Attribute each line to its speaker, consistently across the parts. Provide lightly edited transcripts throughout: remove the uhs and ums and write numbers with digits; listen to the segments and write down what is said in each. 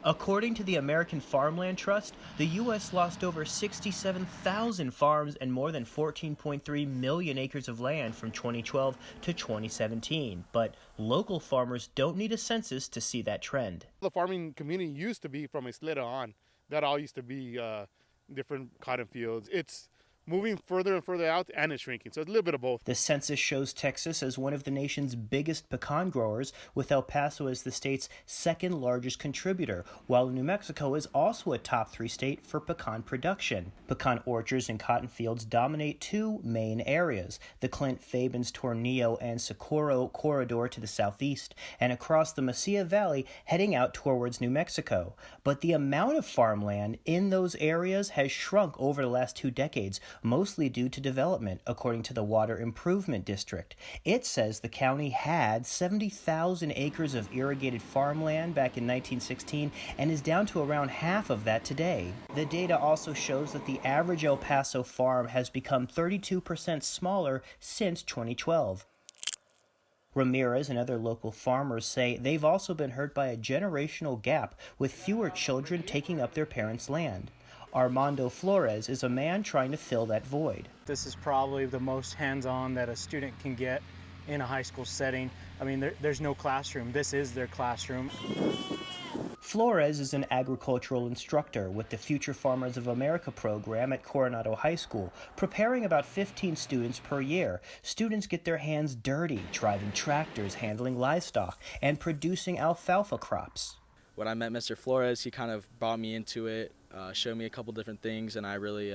Speaker 1: According to the American Farmland Trust, the U.S. lost over 67,000 farms and more than 14.3 million acres of land from 2012 to 2017. But local farmers don't need a census to see that trend.
Speaker 2: The farming community used to be from Isleta on. That all used to be different cotton fields. It's moving further and further out, and it's shrinking. So it's a little bit of both.
Speaker 1: The census shows Texas as one of the nation's biggest pecan growers, with El Paso as the state's second largest contributor, while New Mexico is also a top 3 state for pecan production. Pecan orchards and cotton fields dominate 2 main areas, the Clint-Fabens, Tornillo, and Socorro corridor to the southeast, and across the Mesilla Valley heading out towards New Mexico. But the amount of farmland in those areas has shrunk over the last 2 decades, mostly due to development, according to the Water Improvement District. It says the county had 70,000 acres of irrigated farmland back in 1916 and is down to around half of that today. The data also shows that the average El Paso farm has become 32% smaller since 2012. Ramirez and other local farmers say they've also been hurt by a generational gap, with fewer children taking up their parents' land. Armando Flores is a man trying to fill that void.
Speaker 3: This is probably the most hands-on that a student can get in a high school setting. I mean, there's no classroom. This is their classroom.
Speaker 1: Flores is an agricultural instructor with the Future Farmers of America program at Coronado High School, preparing about 15 students per year. Students get their hands dirty, driving tractors, handling livestock, and producing alfalfa crops.
Speaker 4: When I met Mr. Flores, he kind of brought me into it, showed me a couple different things, and I really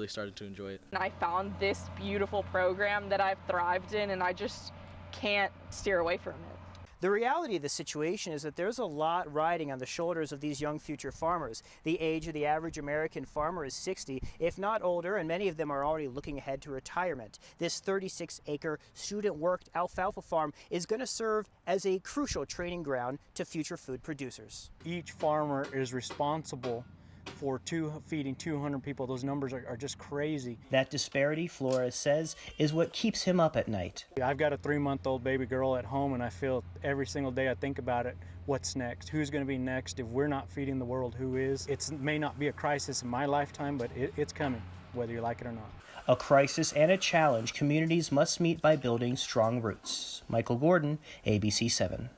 Speaker 4: started to enjoy it.
Speaker 5: I found this beautiful program that I've thrived in, and I just can't steer away from it.
Speaker 1: The reality of the situation is that there's a lot riding on the shoulders of these young future farmers. The age of the average American farmer is 60, if not older, and many of them are already looking ahead to retirement. This 36-acre student-worked alfalfa farm is going to serve as a crucial training ground to future food producers.
Speaker 3: Each farmer is responsible for feeding 200 people. Those numbers are just crazy.
Speaker 1: That disparity, Flores says, is what keeps him up at night.
Speaker 3: I've got a 3-month-old baby girl at home, and I feel every single day I think about it, what's next? Who's going to be next? If we're not feeding the world, who is? It may not be a crisis in my lifetime, but it's coming, whether you like it or not.
Speaker 1: A crisis and a challenge communities must meet by building strong roots. Michael Gordon, ABC 7.